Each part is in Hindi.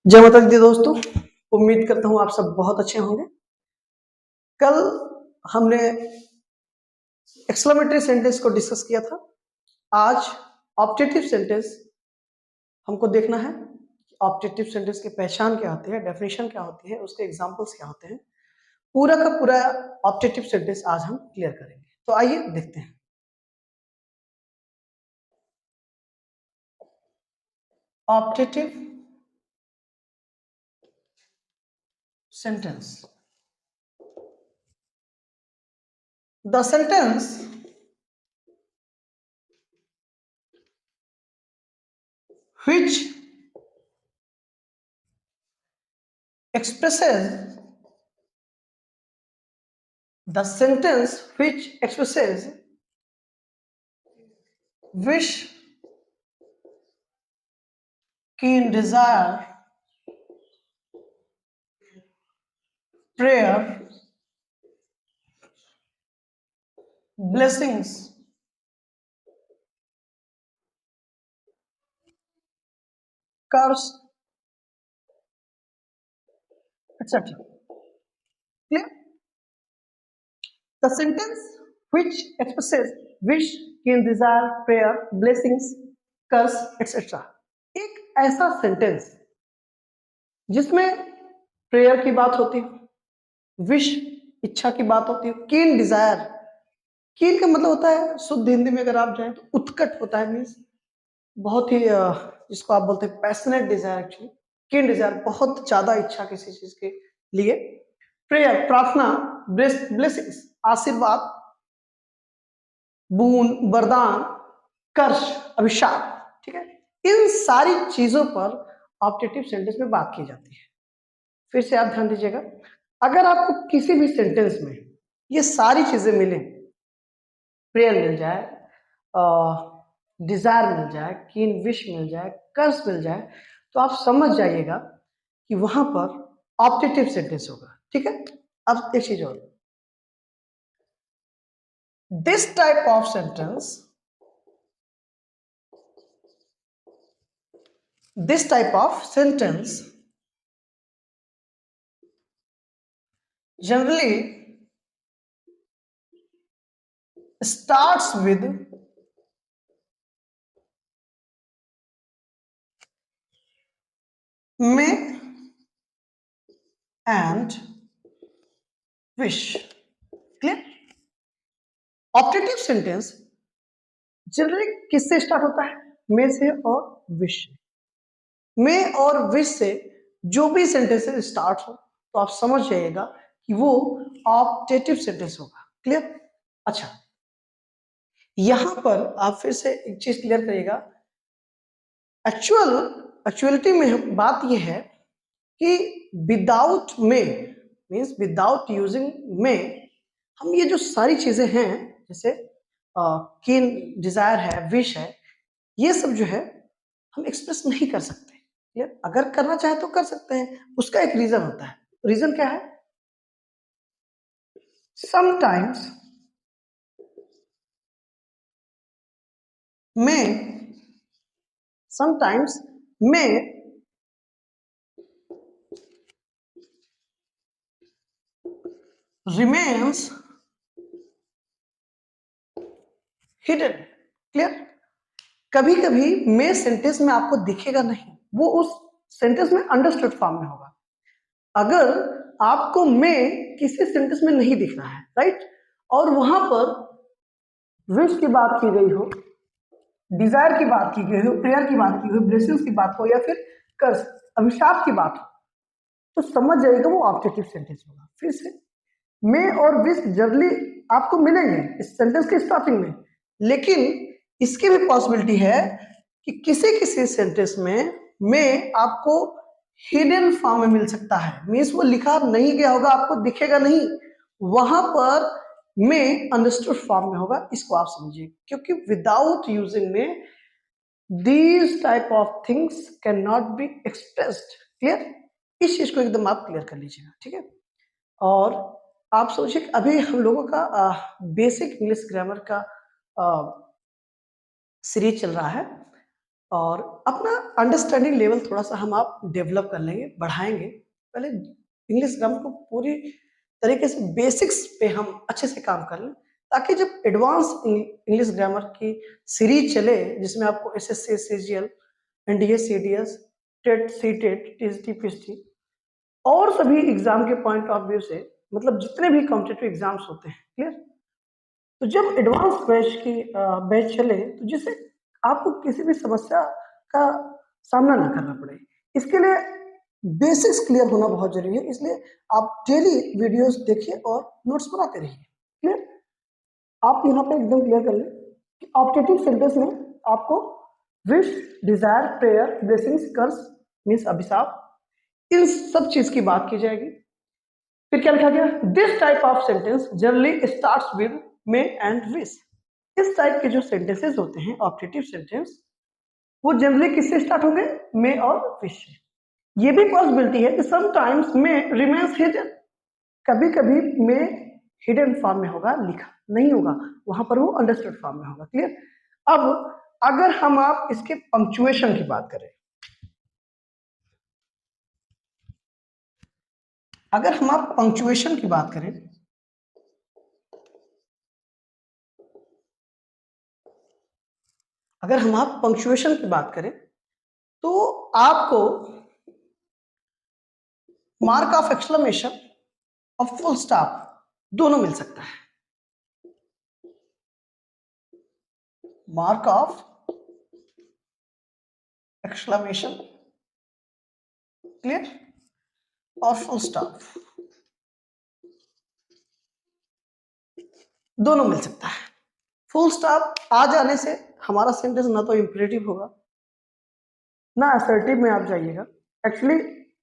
जय माता दी दोस्तों, उम्मीद करता हूँ आप सब बहुत अच्छे होंगे। कल हमने एक्सक्लेमेटरी सेंटेंस को डिस्कस किया था। आज ऑब्जेक्टिव सेंटेंस हमको देखना है। ऑब्जेक्टिव सेंटेंस की पहचान क्या होती है, डेफिनेशन क्या होती है, उसके एग्जांपल्स क्या होते हैं। पूरा का पूरा ऑब्जेक्टिव सेंटेंस आज हम क्लियर करेंगे। तो आइए देखते हैं। Objective sentence, the sentence which expresses the sentence which expresses wish, keen desire, prayer, blessings, curse, etc. Clear? The sentence which expresses wish, keen desire, prayer, blessings, curse, etc. एक ऐसा सेंटेंस जिसमें प्रेयर की बात होती है, विश इच्छा की बात होती है, कीन डिजायर, कीन का मतलब होता है शुद्ध हिंदी में अगर आप जाएं तो उत्कट होता है, मीन्स बहुत ही जिसको आप बोलते हैं पैशनेट डिजायर। एक्चुअली कीन डिजायर बहुत ज्यादा इच्छा किसी चीज के लिए। प्रेयर प्रार्थना, ब्लेसिंग्स आशीर्वाद, बून वरदान, कर्ष अभिशाप। ठीक है, इन सारी चीजों पर ऑब्जेक्टिव सेंटेंस में बात की जाती है। फिर से आप ध्यान दीजिएगा, अगर आपको किसी भी सेंटेंस में ये सारी चीजें मिले, प्रेयर मिल जाए, डिजायर मिल जाए, कीन विश मिल जाए, कर्स मिल जाए, तो आप समझ जाइएगा कि वहां पर ऑब्जेक्टिव सेंटेंस होगा। ठीक है, अब एक चीज और, this type of sentence, this type of sentence generally starts with may and wish. Clear? Objective sentence generally किससे स्टार्ट होता है? मे से और विश से। मे और विश से जो भी सेंटेंस स्टार्ट हो तो आप समझ जाइएगा कि वो ऑब्जेक्टिव सेंटेंस होगा। क्लियर? अच्छा, यहां पर आप फिर से एक चीज क्लियर करिएगा, एक्चुअलिटी में बात यह है कि विदाउट मे मीन्स विदाउट यूजिंग मे हम ये जो सारी चीजें हैं, जैसे कीन डिजायर है, विश है, ये सब जो है हम एक्सप्रेस नहीं कर सकते। क्लियर? अगर करना चाहे तो कर सकते हैं, उसका एक रीजन होता है। रीजन क्या है? समटाइम्स मे समटाइम्स मे remains hidden. क्लियर? कभी कभी मे सेंटेंस में आपको दिखेगा नहीं, वो उस सेंटेंस में अंडरस्टूड फॉर्म में होगा। अगर आपको मे किसी सेंटेंस में नहीं दिख रहा है, राइट, और वहां पर विश की बात की गई हो, डिजायर की बात की गई हो, प्रेयर की बात की हो, ब्लेसिंग्स की बात हो, या फिर कर्स अभिशाप की बात हो, तो समझ जाइएगा वो ऑब्जेक्टिव सेंटेंस होगा। फिर से मे और विश जनरली आपको मिलेंगे इस सेंटेंस के स्टार्टिंग में, लेकिन इसकी भी पॉसिबिलिटी है कि किसी किसी सेंटेंस में मे आपको हिडन फॉर्म में मिल सकता है, मीन्स वो लिखा नहीं गया होगा, आपको दिखेगा नहीं, वहां पर मे अंडरस्टूड फॉर्म में होगा। इसको आप समझिए, क्योंकि without using may these type of things can not be expressed. Clear? इस चीज को एकदम आप क्लियर कर लीजिएगा। ठीक है, और आप सोचिए कि अभी हम लोगों का बेसिक इंग्लिश ग्रामर का सीरीज चल रहा है। और अपना अंडरस्टैंडिंग लेवल थोड़ा सा हम आप डेवलप कर लेंगे, बढ़ाएंगे। पहले इंग्लिश ग्रामर को पूरी तरीके से बेसिक्स पे हम अच्छे से काम कर लें, ताकि जब एडवांस इंग्लिश ग्रामर की सीरीज चले, जिसमें आपको SSC, CGL, NDA, CDS, TET, CTET, TST, PST और सभी एग्जाम के पॉइंट ऑफ व्यू से, मतलब जितने भी कॉम्पिटिटिव एग्जाम्स होते हैं, क्लियर। तो जब एडवांस बैच चले, तो जिससे आपको किसी भी समस्या का सामना ना करना पड़े, इसके लिए बेसिक्स क्लियर होना बहुत जरूरी है। इसलिए आप डेली वीडियोस देखिए और नोट्स बनाते रहिए, क्लियर। आप यहाँ पे एकदम क्लियर कर लें कि ऑप्टेटिव सेंटेंस में आपको विश, डिजायर, प्रेयर, ब्लेसिंग्स, कर्स मीन्स अभिशाप, इन सब चीज की बात की जाएगी। फिर क्या लिखा गया, this type of sentence generally starts with may and wish. इस टाइप के जो सेंटेंसेस होते हैं ऑप्टेटिव सेंटेंस, वो जनरली किससे स्टार्ट होंगे, मे और विश से। ये भी पॉसिबिलिटी है कि समटाइम्स मे रिमेन्स हिडन, कभी कभी मे हिडन फॉर्म में होगा, लिखा नहीं होगा, वहां पर वो अंडरस्टूड फॉर्म में होगा, क्लियर। अब अगर हम आप इसके पंक्चुएशन की बात करें, अगर हम आप पंक्चुएशन की बात करें, अगर हम आप पंक्चुएशन की बात करें, तो आपको मार्क ऑफ एक्सक्लेमेशन और फुल स्टॉप दोनों मिल सकता है। मार्क ऑफ एक्सक्लेमेशन, क्लियर, और फुल स्टॉप दोनों मिल सकता है। फुल स्टॉप आ जाने से हमारा सेंटेंस ना तो इंपरेटिव होगा ना असर्टिव में आप जाइएगा। एक्चुअली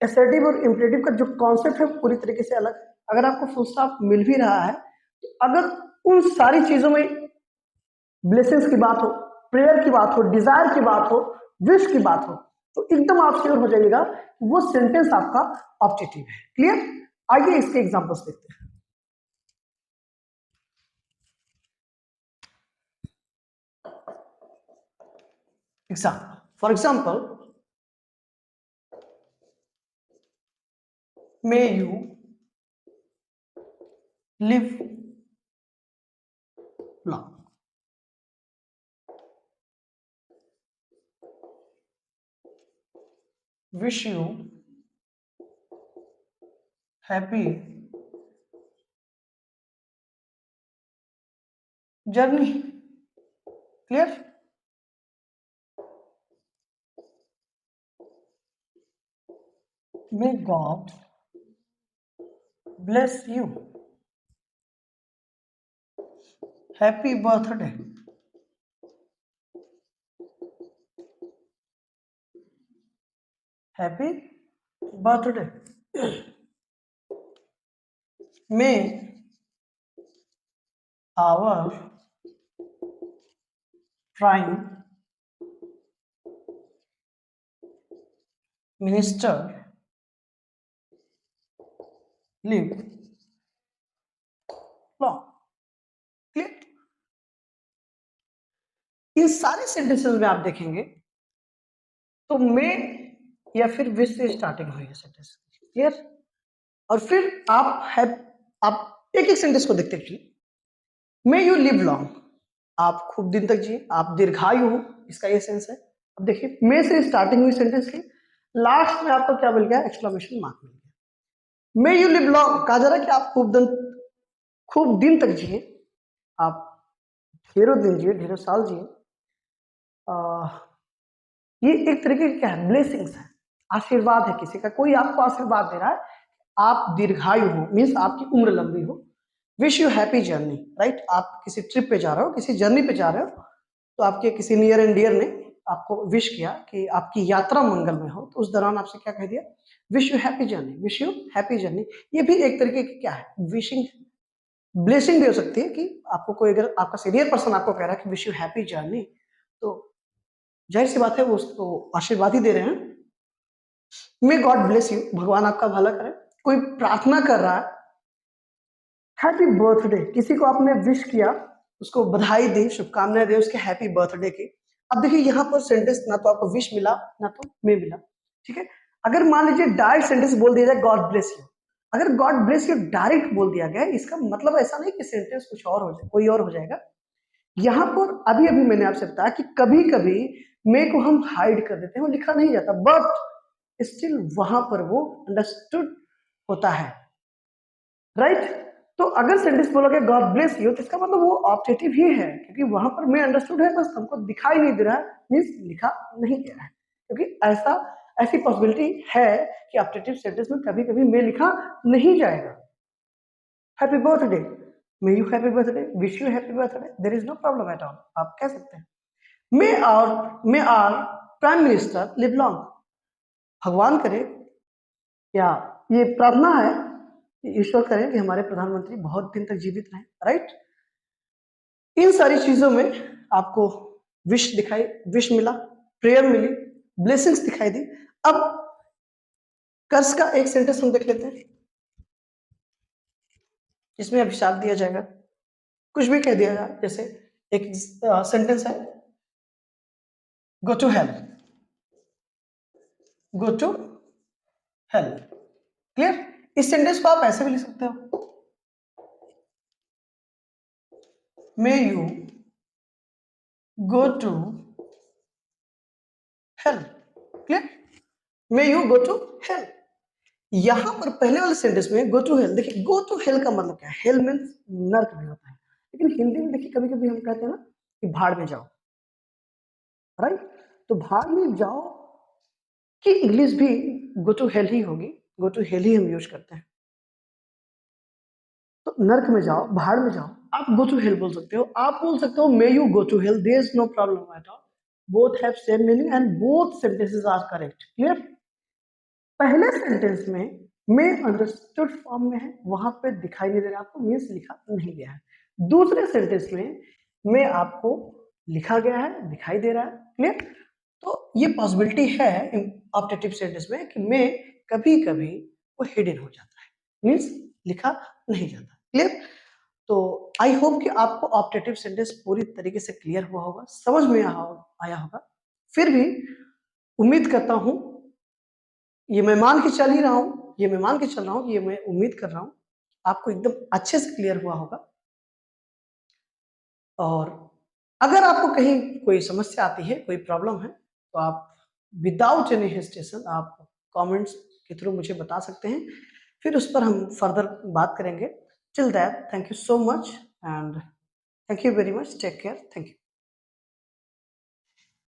असर्टिव और इंपरेटिव का जो कॉन्सेप्ट है पूरी तरीके से अलग है। अगर आपको फुल स्टॉप मिल भी रहा है, तो अगर उन सारी चीजों में ब्लेसिंग्स की बात हो, प्रेयर की बात हो, डिजायर की बात हो, विश की बात हो, तो एकदम आप श्योर हो जाइएगा वो सेंटेंस आपका ऑब्जेक्टिव है, क्लियर। आइए इसके एग्जांपल्स देखते हैं। Example, for example, may you live long, wish you happy journey, clear. May God bless you, happy birthday, happy birthday. May our prime minister live long, clear. इन सारे सेंटेंसेस में आप देखेंगे तो मे या फिर विश से स्टार्टिंग हुई है सेंटेंस, क्लियर। और फिर आप एक एक सेंटेंस को देखते रहिए। मे यू लिव लॉन्ग, आप खूब दिन तक जिए, आप दीर्घायु हो, इसका ये सेंस है। अब देखिए, मे से स्टार्टिंग हुई सेंटेंस की लास्ट में आपको क्या मिल गया, एक्सक्लेमेशन मार्क मिल गया। मे यू लिव लॉन्ग कहा जा रहा है कि आप खूब दिन तक जिए, आप ढेरों दिन जिए, ढेरों साल जिए। ये एक तरीके की क्या है, ब्लेसिंग्स है, आशीर्वाद है किसी का, कोई आपको आशीर्वाद दे रहा है, आप दीर्घायु हो, मीन्स आपकी उम्र लंबी हो। Wish you happy journey, right, आप किसी ट्रिप पे जा रहे हो, किसी जर्नी पे जा रहे हो, तो आपके किसी नियर एंड डियर ने आपको विश किया कि आपकी यात्रा मंगलमय हो, तो उस दौरान आपसे क्या कह दिया, wish you happy journey, wish you happy journey. ये भी एक तरीके की क्या है, विशिंग, ब्लेसिंग भी हो सकती है कि आपको कोई, अगर आपका सीनियर पर्सन आपको कह रहा है कि विश यू हैप्पी जर्नी, तो जाहिर सी बात है वो उसको आशीर्वाद ही दे रहे हैं। मे गॉड ब्लेस यू, भगवान आपका भला करे। कोई प्रार्थना कर रहा है, हैप्पी बर्थडे, किसी को आपने विश किया, उसको बधाई दी, शुभकामनाएं दी उसके हैप्पी बर्थडे की, अब देखिए यहाँ पर सेंटेंस ना तो आपको विश मिला ना तो मे मिला, ठीक है। अगर मान लीजिए डायरेक्ट सेंटेंस बोल दिया जाए गॉड ब्लेस यू, अगर गॉड ब्लेस यू डायरेक्ट बोल दिया गया, इसका मतलब ऐसा नहीं कि सेंटेंस कुछ और हो जाए, कोई और हो जाएगा। यहाँ पर अभी अभी मैंने आपसे बताया कि कभी कभी मे को हम हाइड कर देते हैं, वो लिखा नहीं जाता, बट स्टिल वहां पर वो अंडरस्टूड होता है, राइट। तो अगर सेंटेंस बोलोगे गॉड ब्लेस यू, तो इसका मतलब वो ऑप्टेटिव ही है, क्योंकि वहां पर मैं अंडरस्टूड है, बस हमको दिखाई नहीं दे रहा है, मीन्स लिखा नहीं गया है, क्योंकि ऐसी पॉसिबिलिटी है कि ऑप्टेटिव सेंटेंस में कभी कभी मैं लिखा नहीं जाएगा। Happy birthday, may you happy birthday, wish you happy birthday, there is no problem at all, आप कह सकते हैं। May our prime minister live long, भगवान करे, या ये प्रार्थना है कि ईश्वर करे कि हमारे प्रधानमंत्री बहुत दिन तक जीवित रहें, राइट। इन सारी चीजों में आपको विश मिला, प्रेयर मिली, ब्लेसिंग्स दिखाई दी। अब कर्स का एक सेंटेंस हम देख लेते हैं, इसमें अभिशाप दिया जाएगा, कुछ भी कह दिया जाए, जैसे एक सेंटेंस है go to hell, go to hell, clear. इस सेंटेंस को आप ऐसे भी लिख सकते हो, may you go to hell, clear, may you go to hell. यहां पर पहले वाले सेंटेंस में गो टू हेल, देखिए गो टू हेल का मतलब क्या है, हेल मीन्स नर्क भी होता है, लेकिन हिंदी में देखिए कभी कभी हम कहते हैं ना कि भाड़ में जाओ, राइट। तो भाड़ में जाओ की इंग्लिश भी गो टू हेल ही होगी, गो टू हेल ही हम यूज करते हैं। तो नर्क में जाओ, भाड़ में जाओ, आप गो टू हेल बोल सकते हो, आप बोल सकते हो may you go to hell, there is no problem at all, both have same meaning and both sentences are correct, clear. पहले सेंटेंस में मैं अंडरस्टूड फॉर्म में है, वहां पे दिखाई नहीं दे रहा आपको, मीन्स लिखा नहीं गया है। दूसरे सेंटेंस में मैं आपको लिखा गया है, दिखाई दे रहा है, क्लियर। तो ये पॉसिबिलिटी है ऑप्टेटिव सेंटेंस में कि मैं कभी कभी वो हिडन हो जाता है, मीन्स लिखा नहीं जाता, क्लियर। तो आई होप कि आपको ऑप्टेटिव सेंटेंस पूरी तरीके से क्लियर हुआ होगा, समझ में आया होगा। फिर भी उम्मीद करता हूं, ये मैं मान के चल ही रहा हूं, ये मैं मान के चल रहा हूं, ये मैं उम्मीद कर रहा हूं आपको एकदम अच्छे से क्लियर हुआ होगा। और अगर आपको कहीं कोई समस्या आती है, कोई प्रॉब्लम है, तो आप विदाउट एनी हेजिटेशन आप कमेंट्स के थ्रू मुझे बता सकते हैं, फिर उस पर हम फर्दर बात करेंगे। Till that, thank you so much and thank you very much, take care, thank you.